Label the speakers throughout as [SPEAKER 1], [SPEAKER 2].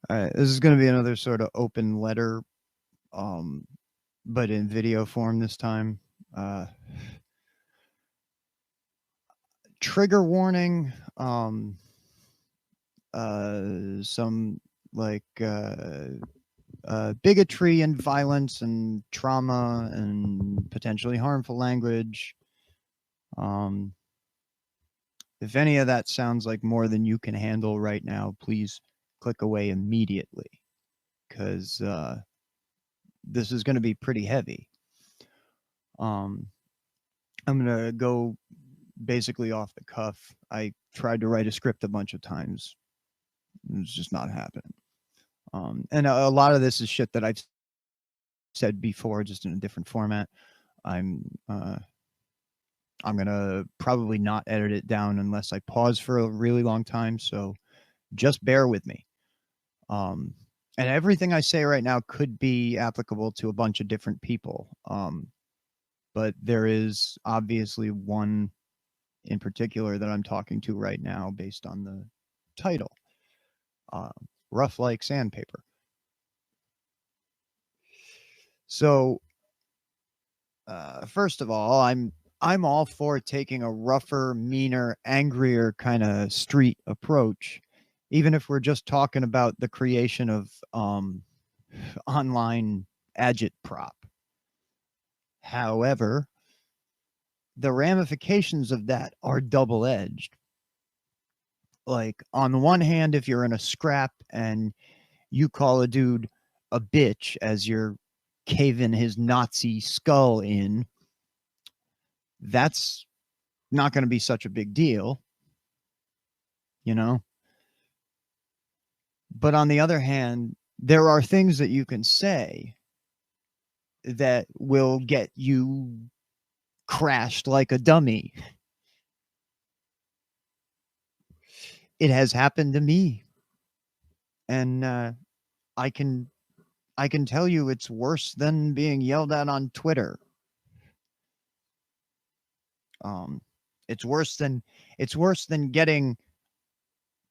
[SPEAKER 1] All right, this is going to be another sort of open letter, um, but in video form this time. Uh, Trigger warning. Some like bigotry and violence and trauma and potentially harmful language. Um, if any of that sounds like more than you can handle right now, please click away immediately because this is going to be pretty heavy. Um, I'm going to go basically off the cuff. I tried to write a script a bunch of times. It's just not happening. And a lot of this is shit that I've said before, just in a different format. I'm uh, I'm gonna probably not edit it down unless I pause for a really long time. So just bear with me. Um, and everything I say right now could be applicable to a bunch of different people. But there is obviously one in particular that I'm talking to right now based on the title, uh, Rough Like Sandpaper. So, first of all, I'm all for taking a rougher, meaner, angrier kind of street approach, even if we're just talking about the creation of online agitprop. However, the ramifications of that are double edged. Like, on the one hand, if you're in a scrap and you call a dude a bitch as you're caving his Nazi skull in, that's not going to be such a big deal, you know? But on the other hand, there are things that you can say that will get you crashed like a dummy. It has happened to me. And I can I can tell you it's worse than being yelled at on Twitter. Um, it's worse than getting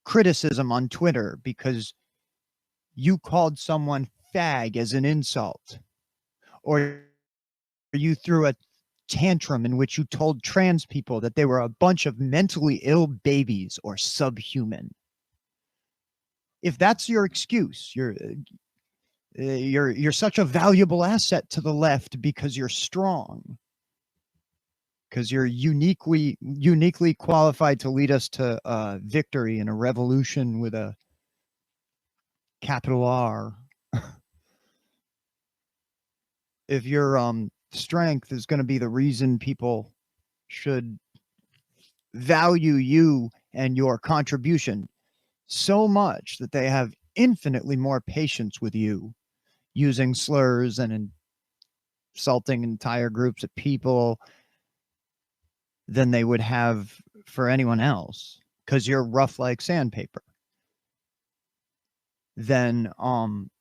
[SPEAKER 1] criticism on Twitter because you called someone fag as an insult, or you threw a tantrum in which you told trans people that they were a bunch of mentally ill babies or subhuman. If that's your excuse, you're such a valuable asset to the left because you're strong, because you're uniquely qualified to lead us to victory in a revolution with a capital R. If your strength is going to be the reason people should value you and your contribution so much that they have infinitely more patience with you using slurs and insulting entire groups of people than they would have for anyone else because you're rough like sandpaper, then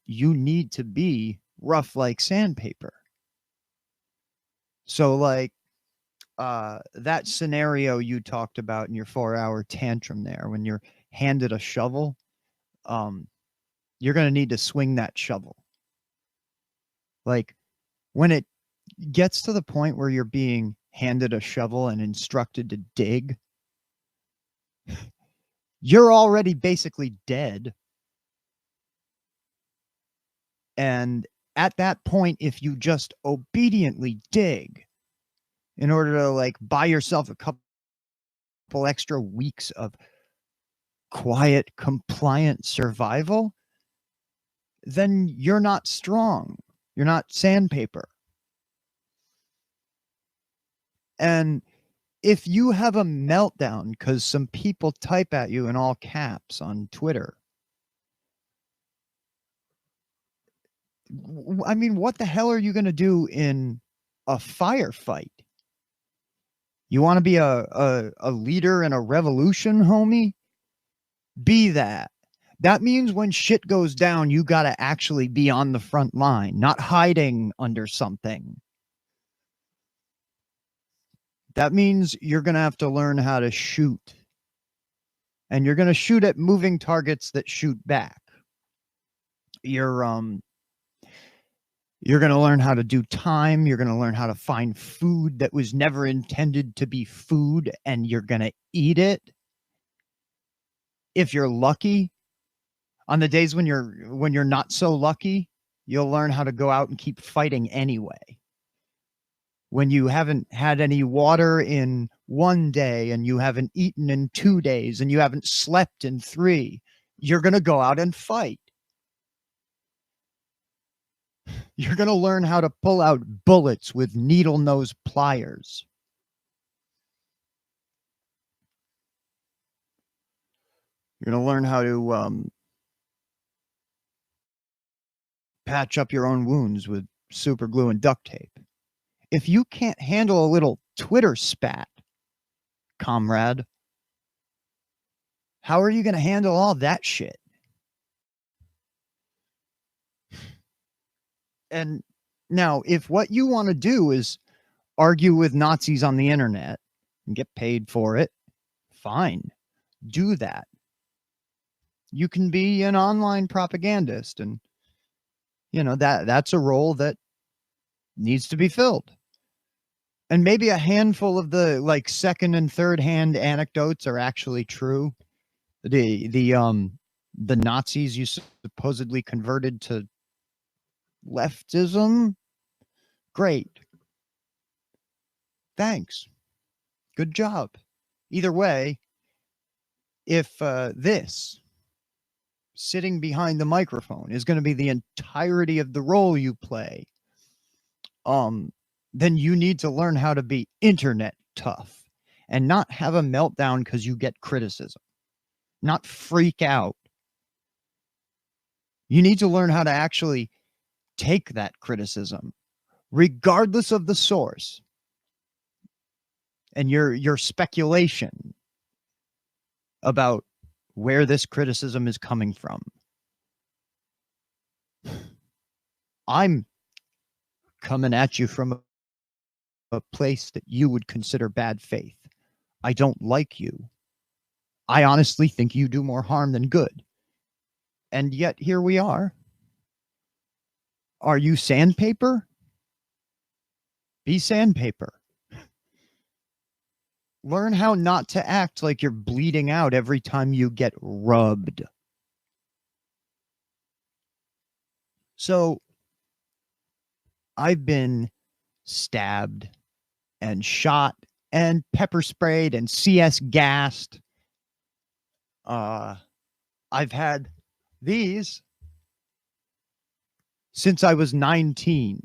[SPEAKER 1] you need to be rough like sandpaper. So like that scenario you talked about in your 4-hour tantrum there, when you're handed a shovel, um, you're going to need to swing that shovel. Like when it gets to the point where you're being handed a shovel and instructed to dig, you're already basically dead. And at that point, if you just obediently dig in order to like buy yourself a couple extra weeks of quiet, compliant survival, then you're not strong. You're not sandpaper. And if you have a meltdown because some people type at you in all caps on Twitter, I mean, what the hell are you going to do in a firefight? You want to be a leader in a revolution, homie? Be that. That means when shit goes down, you got to actually be on the front line, not hiding under something. That means you're going to have to learn how to shoot. And you're going to shoot at moving targets that shoot back. You're you're going to learn how to do time. You're going to learn how to find food that was never intended to be food, and you're going to eat it. If you're lucky, on the days when you're not so lucky, you'll learn how to go out and keep fighting anyway. When you haven't had any water in 1 day and you haven't eaten in 2 days and you haven't slept in 3, you're going to go out and fight. You're going to learn how to pull out bullets with needle nose pliers. You're going to learn how to patch up your own wounds with super glue and duct tape. If you can't handle a little Twitter spat, comrade, how are you going to handle all that shit? And now, if what you want to do is argue with Nazis on the internet and get paid for it, fine, do that. You can be an online propagandist, and that's a role that needs to be filled. And maybe a handful of the like second and third hand anecdotes are actually true. The Nazis you supposedly converted to leftism. Great. Thanks. Good job. Either way, if this sitting behind the microphone is going to be the entirety of the role you play, then you need to learn how to be internet tough and not have a meltdown because you get criticism, not freak out. You need to learn how to actually take that criticism, regardless of the source and your speculation about where this criticism is coming from. I'm coming at you from a place that you would consider bad faith. I don't like you. I honestly think you do more harm than good. And yet here we are. Are you sandpaper? Be sandpaper. Learn how not to act like you're bleeding out every time you get rubbed. So I've been stabbed and shot and pepper sprayed and CS gassed. I've had these since I was 19.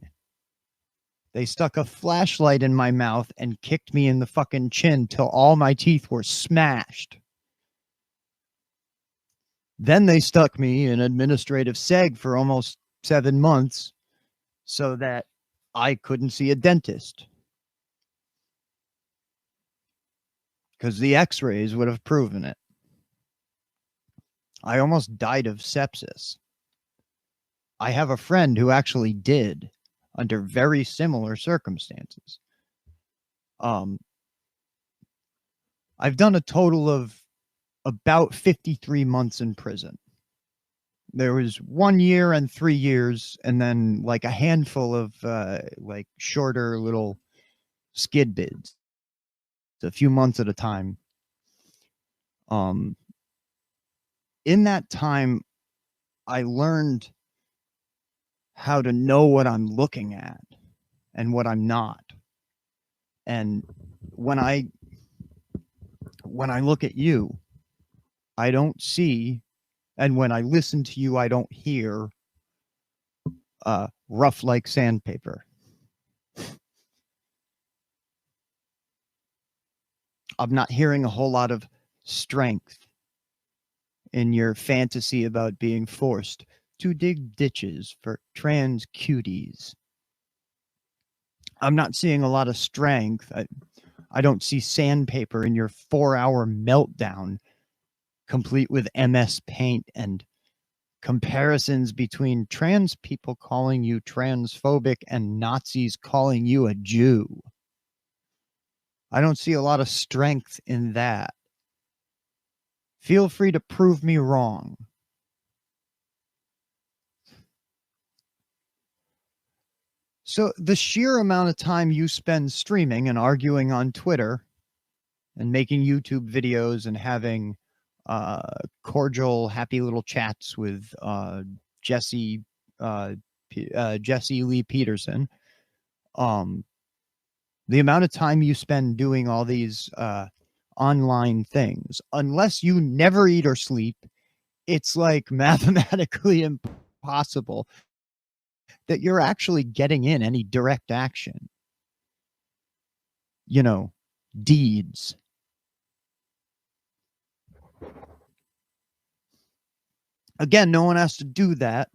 [SPEAKER 1] They stuck a flashlight in my mouth and kicked me in the fucking chin till all my teeth were smashed. Then they stuck me in administrative seg for almost 7 months so that I couldn't see a dentist. Because the x-rays would have proven it. I almost died of sepsis. I have a friend who actually did, under very similar circumstances. I've done a total of about 53 months in prison. There was 1 year and 3 years, and then like a handful of like shorter little skid bids, a few months at a time. In that time, I learned how to know what I'm looking at and what I'm not. And when I look at you, I don't see, and when I listen to you, I don't hear rough like sandpaper. I'm not hearing a whole lot of strength in your fantasy about being forced to dig ditches for trans cuties. I'm not seeing a lot of strength. I don't see sandpaper in your 4-hour meltdown, complete with MS Paint and comparisons between trans people calling you transphobic and Nazis calling you a Jew. I don't see a lot of strength in that. Feel free to prove me wrong. So the sheer amount of time you spend streaming and arguing on Twitter and making YouTube videos and having uh, cordial, happy little chats with Jesse Jesse Lee Peterson. Um, the amount of time you spend doing all these online things, unless you never eat or sleep, it's like mathematically impossible that you're actually getting in any direct action, you know, deeds. Again, no one has to do that,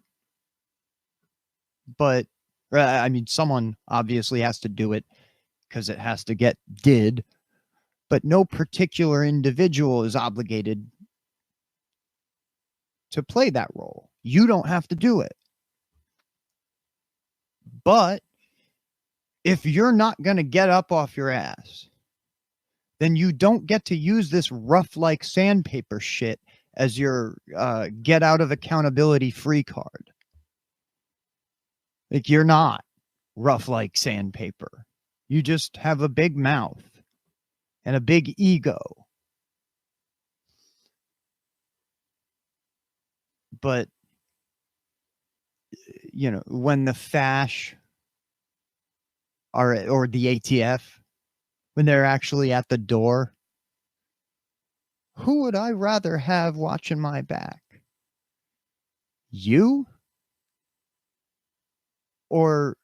[SPEAKER 1] but I mean, someone obviously has to do it because it has to get did, but no particular individual is obligated to play that role. You don't have to do it. But if you're not going to get up off your ass, then you don't get to use this rough like sandpaper shit as your get out of accountability free card. Like, you're not rough like sandpaper. You just have a big mouth and a big ego. But, you know, when the FASH are, or the ATF, when they're actually at the door, who would I rather have watching my back? You? Or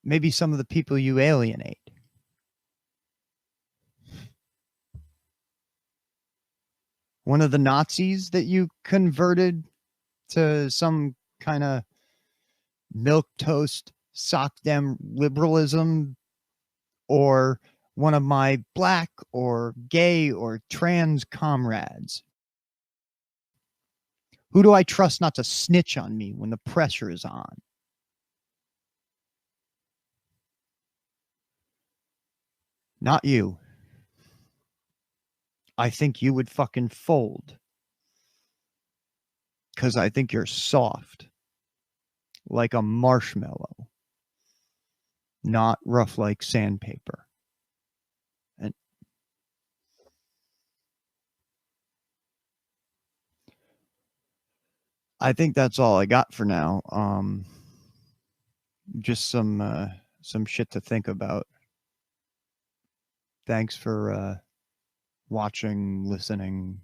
[SPEAKER 1] maybe some of the people you alienate? One of the Nazis that you converted to some kind of milquetoast sock dem liberalism, or one of my black or gay or trans comrades? Who do I trust not to snitch on me when the pressure is on? Not you. I think you would fucking fold because I think you're soft like a marshmallow, not rough like sandpaper. And I think that's all I got for now. Just some shit to think about. Thanks for watching, listening,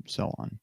[SPEAKER 1] so on.